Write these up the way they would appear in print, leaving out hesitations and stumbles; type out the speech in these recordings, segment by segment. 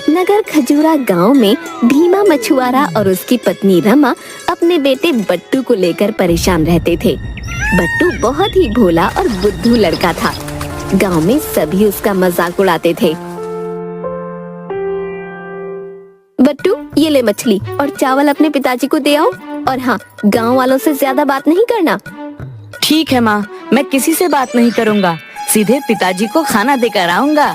नगर खजूरा गांव में भीमा मछुआरा और उसकी पत्नी रमा अपने बेटे बट्टू को लेकर परेशान रहते थे। बट्टू बहुत ही भोला और बुद्धू लड़का था। गांव में सभी उसका मजाक उड़ाते थे। बट्टू, ये ले मछली और चावल अपने पिताजी को दे आओ, और हाँ, गांव वालों से ज्यादा बात नहीं करना। ठीक है माँ, मैं किसी से बात नहीं करूँगा, सीधे पिताजी को खाना देकर आऊँगा।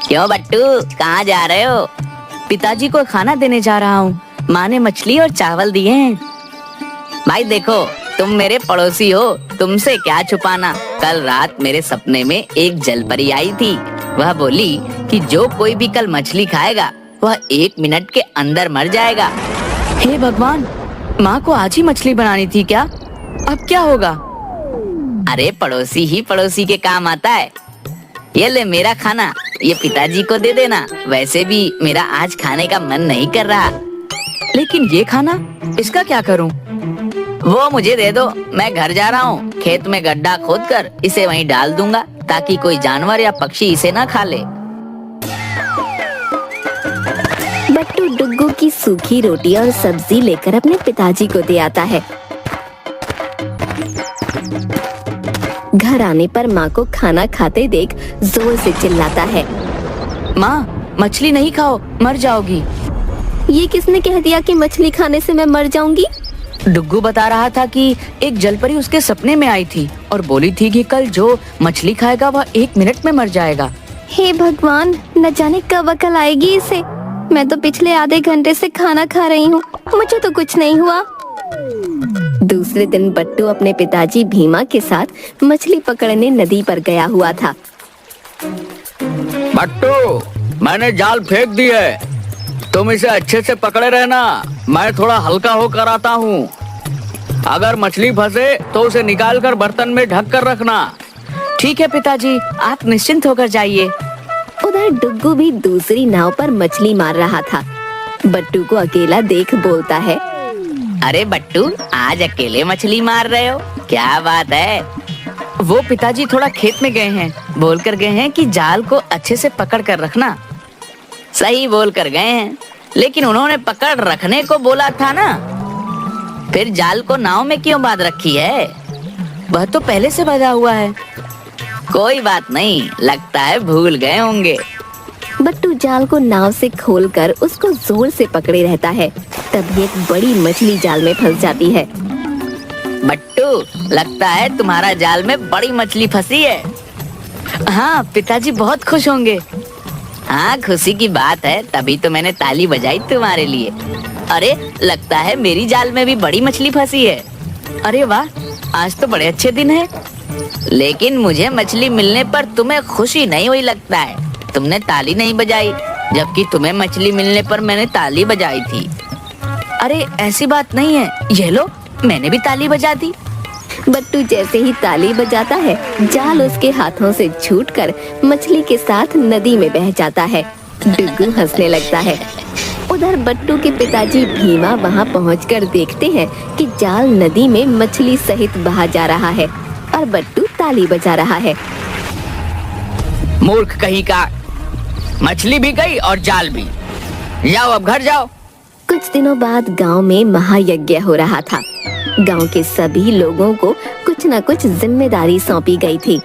क्यों बट्टू, कहाँ जा रहे हो? पिताजी को खाना देने जा रहा हूँ। माँ ने मछली और चावल दिए हैं। भाई देखो, तुम मेरे पड़ोसी हो, तुमसे क्या छुपाना। कल रात मेरे सपने में एक जलपरी आई थी। वह बोली कि जो कोई भी कल मछली खाएगा वह 1 मिनट के अंदर मर जाएगा। हे भगवान, माँ को आज ही मछली बनानी थी क्या? अब क्या होगा? अरे पड़ोसी ही पड़ोसी के काम आता है। ये ले मेरा खाना, ये पिताजी को दे देना। वैसे भी मेरा आज खाने का मन नहीं कर रहा। लेकिन ये खाना, इसका क्या करूं? वो मुझे दे दो, मैं घर जा रहा हूँ। खेत में गड्ढा खोदकर इसे वहीं डाल दूंगा ताकि कोई जानवर या पक्षी इसे ना खा ले। बट्टू डुग्गू की सूखी रोटी और सब्जी लेकर अपने पिताजी को दे आता है। घर आने पर माँ को खाना खाते देख जोर से चिल्लाता है। माँ, मछली नहीं खाओ, मर जाओगी। ये किसने कह दिया कि मछली खाने से मैं मर जाऊंगी? डुग्गू बता रहा था कि एक जलपरी उसके सपने में आई थी और बोली थी कि कल जो मछली खाएगा वह 1 मिनट में मर जाएगा। हे भगवान, न जाने कब अकल आएगी इसे। मैं तो पिछले आधे घंटे से खाना खा रही हूँ, मुझे तो कुछ नहीं हुआ। दूसरे दिन बट्टू अपने पिताजी भीमा के साथ मछली पकड़ने नदी पर गया हुआ था। बट्टू, मैंने जाल फेंक दी है, तुम इसे अच्छे से पकड़े रहना। मैं थोड़ा हल्का होकर आता हूँ। अगर मछली फंसे तो उसे निकाल कर बर्तन में ढक कर रखना। ठीक है पिताजी, आप निश्चिंत होकर जाइए। उधर डुग्गू भी दूसरी नाव पर मछली मार रहा था। बट्टू को अकेला देख बोलता है। अरे बट्टू, आज अकेले मछली मार रहे हो, क्या बात है? वो पिताजी थोड़ा खेत में गए हैं, बोल कर गए हैं कि जाल को अच्छे से पकड़ कर रखना। सही बोल कर गए हैं, लेकिन उन्होंने पकड़ रखने को बोला था ना, फिर जाल को नाव में क्यों बांध रखी है? वह तो पहले से बंधा हुआ है। कोई बात नहीं, लगता है भूल गए होंगे। बट्टू जाल को नाव से खोलकर उसको जोर से पकड़े रहता है। तभी एक बड़ी मछली जाल में फंस जाती है। बट्टू, लगता है तुम्हारा जाल में बड़ी मछली फंसी है। हाँ, पिताजी बहुत खुश होंगे। हाँ, खुशी की बात है, तभी तो मैंने ताली बजाई तुम्हारे लिए। अरे, लगता है मेरी जाल में भी बड़ी मछली फंसी है। अरे वाह, आज तो बड़े अच्छे दिन है। लेकिन मुझे मछली मिलने पर तुम्हें खुशी नहीं हुई लगता है। तुमने ताली नहीं बजाई, जबकि तुम्हें मछली मिलने पर मैंने ताली बजाई थी। अरे ऐसी बात नहीं है, ये लो, मैंने भी ताली बजा दी। बट्टू जैसे ही ताली बजाता है, जाल उसके हाथों से छूटकर मछली के साथ नदी में बह जाता है। डुग्गू हंसने लगता है। उधर बट्टू के पिताजी भीमा वहां पहुंचकर देखते हैं कि जाल नदी में मछली सहित बहा जा रहा है और बट्टू ताली बजा रहा है। मूर्ख कहीं का, मछली भी गई और जाल भी। जाओ, अब घर जाओ। कुछ दिनों बाद गांव में महायज्ञ हो रहा था। गांव के सभी लोगों को कुछ न कुछ जिम्मेदारी सौंपी गई थी।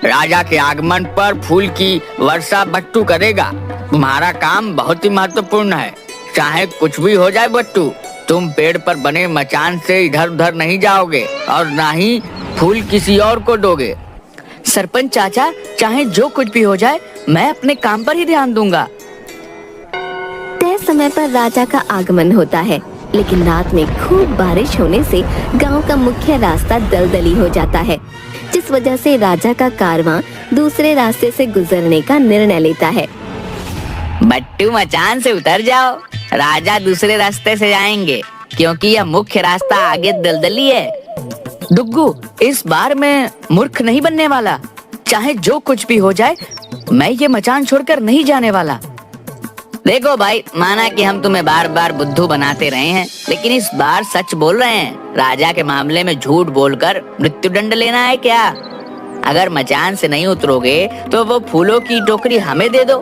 राजा के आगमन पर फूल की वर्षा बट्टू करेगा। तुम्हारा काम बहुत ही महत्वपूर्ण है। चाहे कुछ भी हो जाए बट्टू, तुम पेड़ पर बने मचान से इधर उधर नहीं जाओगे और ना ही फूल किसी और को दोगे। सरपंच चाचा, चाहे जो कुछ भी हो जाए, मैं अपने काम पर ही ध्यान दूंगा। तय समय पर राजा का आगमन होता है, लेकिन रात में खूब बारिश होने से गांव का मुख्य रास्ता दलदली हो जाता है, जिस वजह से राजा का कारवां दूसरे रास्ते से गुजरने का निर्णय लेता है। बट्टू, मचान से उतर जाओ, राजा दूसरे रास्ते से जाएंगे, क्योंकि यह मुख्य रास्ता आगे दलदली है। डुग्गू, इस बार मैं मूर्ख नहीं बनने वाला। चाहे जो कुछ भी हो जाए, मैं ये मचान छोड़कर नहीं जाने वाला। देखो भाई, माना कि हम तुम्हें बार बार बुद्धू बनाते रहे हैं, लेकिन इस बार सच बोल रहे हैं। राजा के मामले में झूठ बोलकर मृत्युदंड लेना है क्या? अगर मचान से नहीं उतरोगे तो वो फूलों की टोकरी हमें दे दो।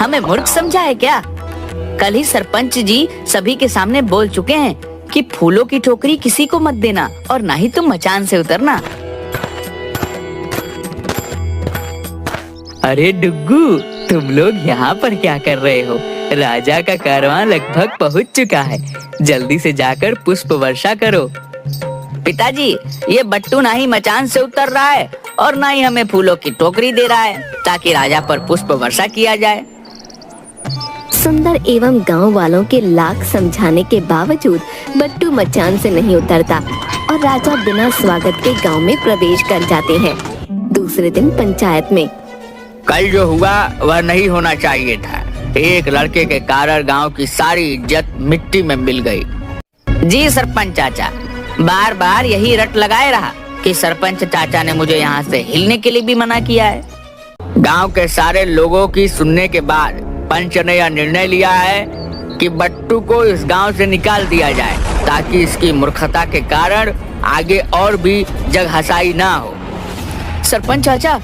हमें मूर्ख समझा है क्या? कल ही सरपंच जी सभी के सामने बोल चुके हैं कि फूलों की टोकरी किसी को मत देना और ना ही तुम मचान से उतरना। अरे डुग्गू, तुम लोग यहाँ पर क्या कर रहे हो? राजा का कारवां लगभग पहुँच चुका है, जल्दी से जाकर पुष्प वर्षा करो। पिताजी, ये बट्टू ना ही मचान से उतर रहा है और ना ही हमें फूलों की टोकरी दे रहा है ताकि राजा पर पुष्प वर्षा किया जाए। सुंदर एवं गांव वालों के लाख समझाने के बावजूद बट्टू मचान से नहीं उतरता और राजा बिना स्वागत के गांव में प्रवेश कर जाते हैं। दूसरे दिन पंचायत में कल जो हुआ वह नहीं होना चाहिए था। एक लड़के के कारण गांव की सारी इज्जत मिट्टी में मिल गई। जी सरपंच चाचा, बार बार यही रट लगाए रहा कि सरपंच चाचा ने मुझे यहाँ से हिलने के लिए भी मना किया है। गांव के सारे लोगों की सुनने के बाद पंच ने यह निर्णय लिया है कि बट्टू को इस गांव से निकाल दिया जाए ताकि इसकी मूर्खता के कारण आगे और भी जग हंसाई ना हो। सरपंच चाचा,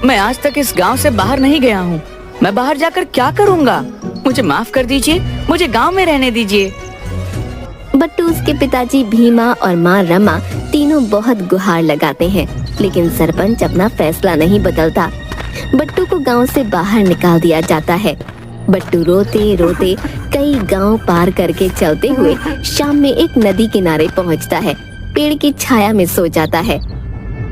मैं आज तक इस गांव से बाहर नहीं गया हूँ। मैं बाहर जाकर क्या करूँगा? मुझे माफ कर दीजिए, मुझे गांव में रहने दीजिए। बट्टू, उसके पिताजी भीमा और माँ रमा तीनों बहुत गुहार लगाते हैं, लेकिन सरपंच अपना फैसला नहीं बदलता। बट्टू को गांव से बाहर निकाल दिया जाता है। बट्टू रोते रोते कई गांव पार करके चलते हुए शाम में एक नदी किनारे पहुंचता है। पेड़ की छाया में सो जाता है।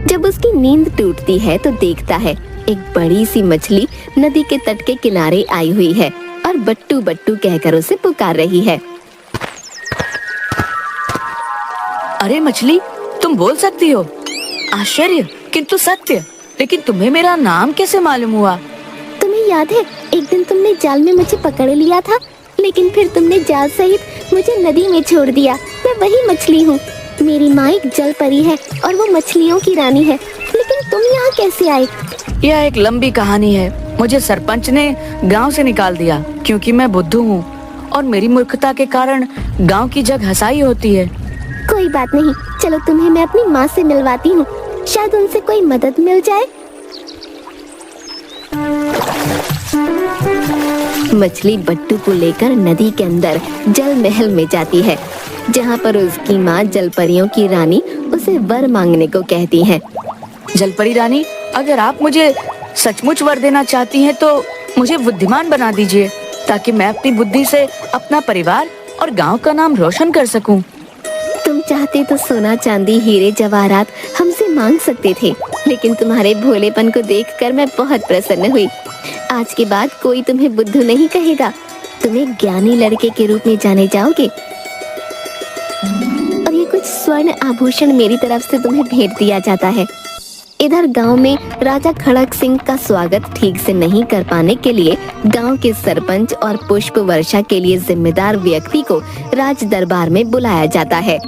जब उसकी नींद टूटती है तो देखता है एक बड़ी सी मछली नदी के तट के किनारे आई हुई है और बट्टू बट्टू कहकर उसे पुकार रही है। अरे मछली, तुम बोल सकती हो? आश्चर्य किंतु सत्य। लेकिन तुम्हें मेरा नाम कैसे मालूम हुआ? तुम्हें याद है एक दिन तुमने जाल में मुझे पकड़ लिया था, लेकिन फिर तुमने जाल सहित मुझे नदी में छोड़ दिया। मैं वही मछली हूँ। मेरी माँ एक जल परी है और वो मछलियों की रानी है। लेकिन तुम यहाँ कैसे आए? यह एक लंबी कहानी है। मुझे सरपंच ने गांव से निकाल दिया क्योंकि मैं बुद्धू हूँ और मेरी मूर्खता के कारण गांव की जग हंसाई होती है। कोई बात नहीं, चलो तुम्हें मैं अपनी माँ से मिलवाती हूँ, शायद उनसे कोई मदद मिल जाए। मछली बट्टू को लेकर नदी के अंदर जल महल में जाती है, जहाँ पर उसकी माँ जलपरियों की रानी उसे वर मांगने को कहती है। जलपरी रानी, अगर आप मुझे सचमुच वर देना चाहती हैं तो मुझे बुद्धिमान बना दीजिए ताकि मैं अपनी बुद्धि से अपना परिवार और गांव का नाम रोशन कर सकूं। तुम चाहते तो सोना चांदी हीरे जवाहरात हमसे मांग सकते थे, लेकिन तुम्हारे भोलेपन को देखकर मैं बहुत प्रसन्न हुई। आज के बाद कोई तुम्हें बुद्धू नहीं कहेगा। तुम एक ज्ञानी लड़के के रूप में जाने जाओगे और ये कुछ स्वर्ण आभूषण मेरी तरफ से तुम्हें भेंट दिया जाता है। इधर गांव में राजा खड़क सिंह का स्वागत ठीक से नहीं कर पाने के लिए गांव के सरपंच और पुष्प वर्षा के लिए जिम्मेदार व्यक्ति को राज दरबार में बुलाया जाता है।